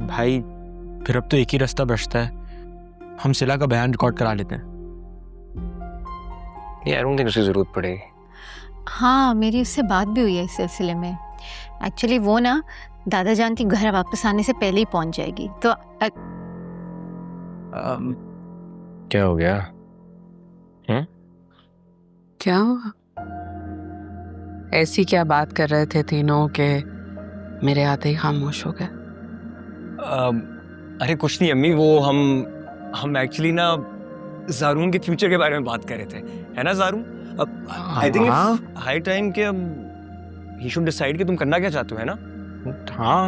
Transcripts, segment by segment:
भाई फिर अब तो एक ही रास्ता बचता है, हम सिला का बयान रिकॉर्ड करा लेते हैं। ये आई डोंट थिंक उसकी जरूरत पड़ेगी। हाँ, मेरी उससे बात भी हुई है इस सिलसिले में। एक्चुअली वो ना दादा जान के घर वापस आने से पहले ही पहुंच जाएगी। तो क्या हो गया? क्या हुआ? ऐसी क्या बात कर रहे थे तीनों के मेरे आते ही खामोश हो गए? अरे कुछ नहीं अम्मी, वो हम एक्चुअली ना ज़ारून के फ्यूचर के बारे में बात कर रहे थे, है ना ज़ारून? अब I think it's high time कि अब ही शुड डिसाइड कि तुम करना क्या चाहते हो, है ना? हाँ,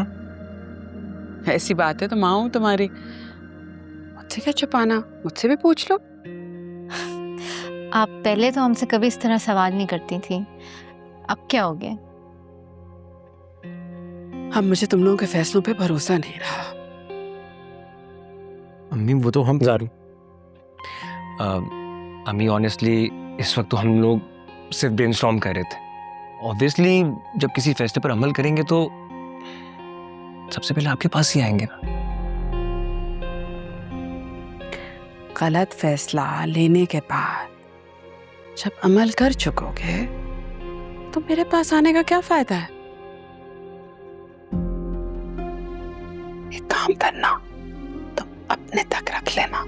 ऐसी बात है तो माँ हूं तुम्हारी, मुझसे क्या छुपाना, मुझसे भी पूछ लो। आप पहले तो हमसे कभी इस तरह सवाल नहीं करती थी, अब क्या हो गया? अब मुझे तुम लोगों के फैसलों पे भरोसा नहीं रहा। अम्मी वो तो हम ज़ारून, अम्मी ऑनेस्टली इस वक्त तो हम लोग सिर्फ ब्रेनस्टॉर्म कर रहे थे। ऑब्वियसली जब किसी फैसले पर अमल करेंगे तो सबसे पहले आपके पास ही आएंगे ना। गलत फैसला लेने के बाद जब अमल कर चुकोगे तो मेरे पास आने का क्या फायदा है? एक काम करना, तुम अपने तक रख लेना।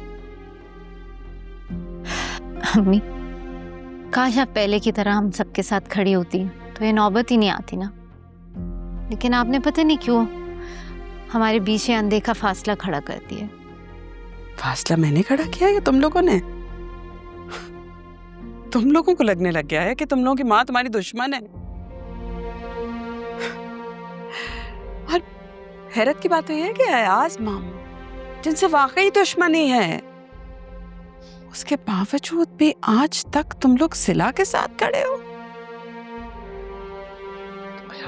अम्मी, काश आप पहले की तरह हम सबके साथ खड़ी होती तो ये नौबत ही नहीं आती ना। लेकिन आपने पता नहीं क्यों हमारे बीच ये अनदेखा फासला खड़ा कर दिया। फासला मैंने खड़ा किया या तुम लोगों ने? तुम लोगों को लगने लग गया है कि तुम लोगों की माँ तुम्हारी दुश्मन है। और हैरत की बात तो यह है कि अयाज मामू जिनसे वाकई दुश्मनी है, उसके बावजूद भी आज तक तुम लोग सिला के साथ खड़े हो।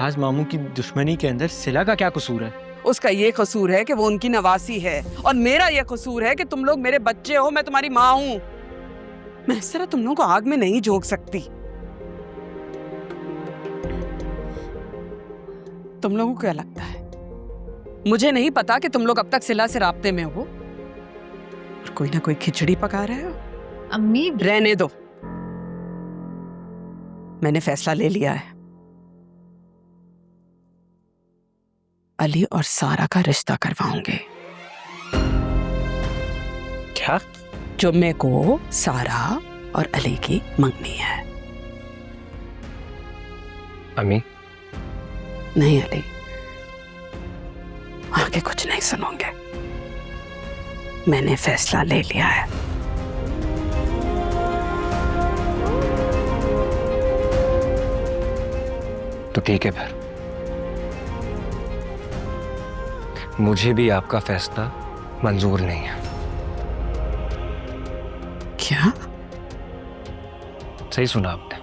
आज मामू की दुश्मनी के अंदर सिला का क्या कसूर है? उसका ये कसूर है कि वो उनकी नवासी है, और मेरा ये कसूर है कि तुम लोग मेरे बच्चे हो, मैं तुम्हारी माँ हूं। मैं इस तरह तुम लोगों को आग में नहीं झोंक सकती। तुम लोगों को क्या लगता है मुझे नहीं पता कि तुम लोग अब तक सिला से राब्ते में हो और कोई ना कोई खिचड़ी पका रहे हो? अम्मी, रहने दो, मैंने फैसला ले लिया है। अली और सारा का रिश्ता करवाऊंगे। क्या? जुम्मे को सारा और अली की मंगनी है। अम्मी नहीं अली, आगे कुछ नहीं सुनोगे, मैंने फैसला ले लिया है। तो ठीक है, फिर मुझे भी आपका फैसला मंजूर नहीं है। क्या? सही सुना आपने,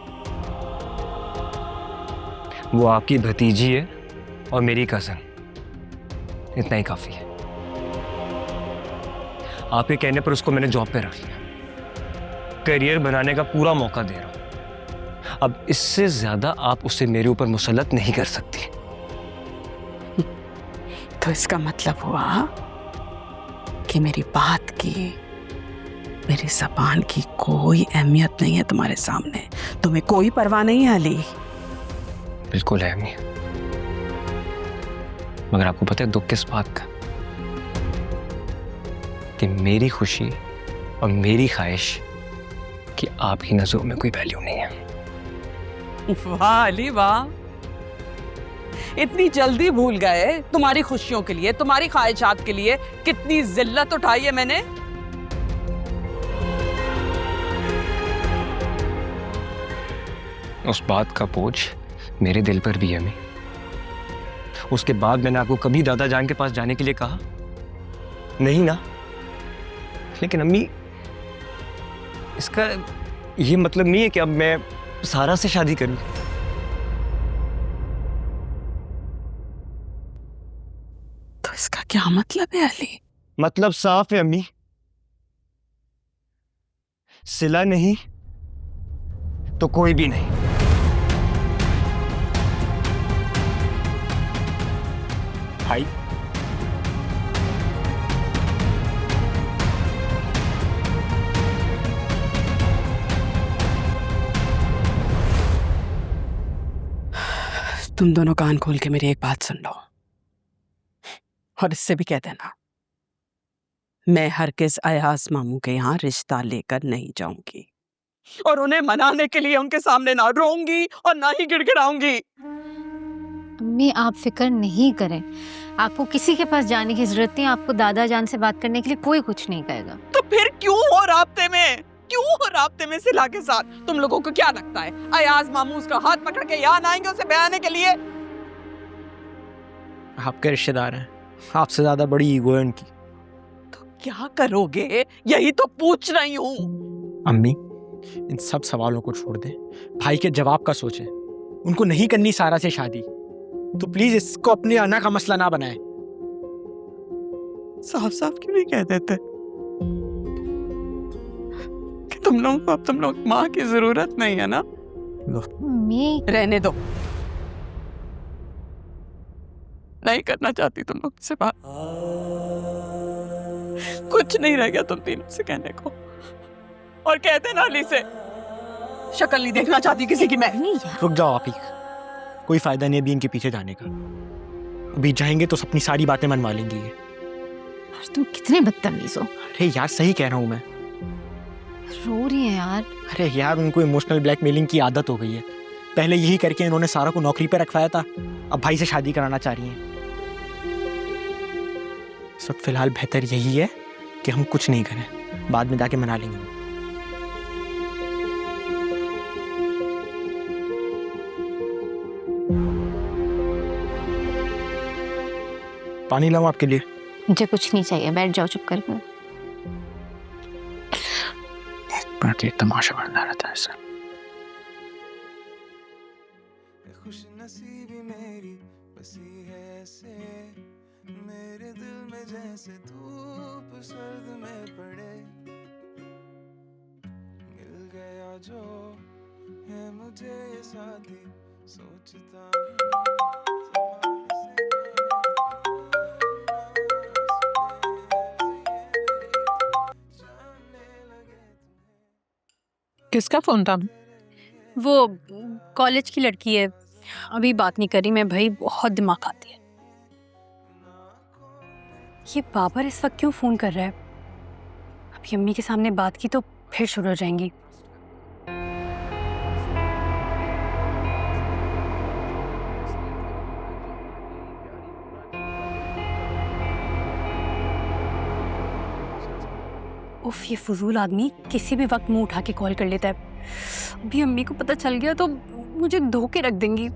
वो आपकी भतीजी है और मेरी कजन, इतना ही काफी है। आपके कहने पर उसको मैंने जॉब पे रख लिया, करियर बनाने का पूरा मौका दे रहा हूं। अब इससे ज्यादा आप उसे मेरे ऊपर मुसल्लत नहीं कर सकती। तो इसका मतलब हुआ कि मेरी बात की, मेरी ज़बान की कोई अहमियत नहीं है तुम्हारे सामने, तुम्हें कोई परवाह नहीं है अली? बिल्कुल है अम्मी, मगर आपको पता है दुख किस बात का? कि मेरी खुशी और मेरी ख्वाहिश कि आपकी नजरों में कोई वैल्यू नहीं है। वाह अली वाह, इतनी जल्दी भूल गए तुम्हारी खुशियों के लिए, तुम्हारी ख्वाहिशात के लिए कितनी जिल्लत उठाई है मैंने। उस बात का बोझ मेरे दिल पर भी है अम्मी। उसके बाद मैंने आपको कभी दादा जान के पास जाने के लिए कहा नहीं ना? लेकिन अम्मी, इसका ये मतलब नहीं है कि अब मैं सारा से शादी करूं। तो इसका क्या मतलब है अली? मतलब साफ है अम्मी, सिला नहीं तो कोई भी नहीं। भाई तुम दोनों कान खोल के मेरी एक बात सुन लो और इससे भी कह देना, मैं हरगिज अयाज मामू के यहाँ रिश्ता लेकर नहीं जाऊंगी और उन्हें मनाने के लिए उनके सामने ना रोऊंगी और ना ही गिड़गिड़ाऊंगी। अम्मी आप फिक्र नहीं करें, आपको किसी के पास जाने की जरूरत नहीं। आपको दादा जान से बात करने के लिए कोई कुछ नहीं कहेगा। तो फिर क्यों हो राब्ते में, क्यों हो राब्ते में सिला के साथ? तुम लोगों को क्या लगता है अयाज मामू उसका हाथ पकड़ के यहाँ आएंगे उसे बयाने के लिए? आपके रिश्तेदार हैं, आपसे ज्यादा बड़ी ईगो है उनकी। तो क्या करोगे यही तो पूछ रही हूँ। अम्मी इन सब सवालों को छोड़ दे, भाई के जवाब का सोचे। उनको नहीं करनी सारा से शादी, तो प्लीज इसको अपने अना का मसला ना बनाए। साफ साफ क्यों नहीं कह देते कि तुम लोगों को अब तुम लोग माँ की जरूरत नहीं है ना? अम्मी रहने दो, नहीं करना चाहती तुम लोग से बात। कुछ नहीं रह गया तुम तीनों से कहने को। और कहते ना अली से, शक्ल नहीं देखना चाहती किसी की मैं। रुक जाओ आप ही, कोई फायदा नहीं अभी इनके पीछे जाने का। अभी जाएंगे तो अपनी सारी बातें मनवा लेंगी ये। तुम कितने बदतमीज हो। अरे यार सही कह रहा हूँ मैं। रो रही है यार। अरे यार उनको इमोशनल ब्लैकमेलिंग की आदत हो गई है। पहले यही करके इन्होंने सारा को नौकरी पे रखवाया था, अब भाई से शादी कराना चाह रही हैं। इस वक्त फिलहाल बेहतर यही है कि हम कुछ नहीं करें, बाद में जाके मना लेंगे। पानी लाऊं आपके लिए? मुझे कुछ नहीं चाहिए, बैठ जाओ चुप करके। ये तमाशा बनना रहता है सर। खुश नसीबी मेरी बसी है ऐसे, मेरे दिल में जैसे धूप सर्द में पड़े। मिल गया जो है मुझे ये साथी, सोचता किसका फोन था? वो कॉलेज की लड़की है, अभी बात नहीं करी मैं भाई, बहुत दिमाग खाती है। ये बाबर इस वक्त क्यों फोन कर रहा है? अभी अम्मी के सामने बात की तो फिर शुरू हो जाएंगी। उफ, ये फजूल आदमी किसी भी वक्त मुंह उठा के कॉल कर लेता है। अभी अम्मी को पता चल गया तो मुझे धो के रख देंगी।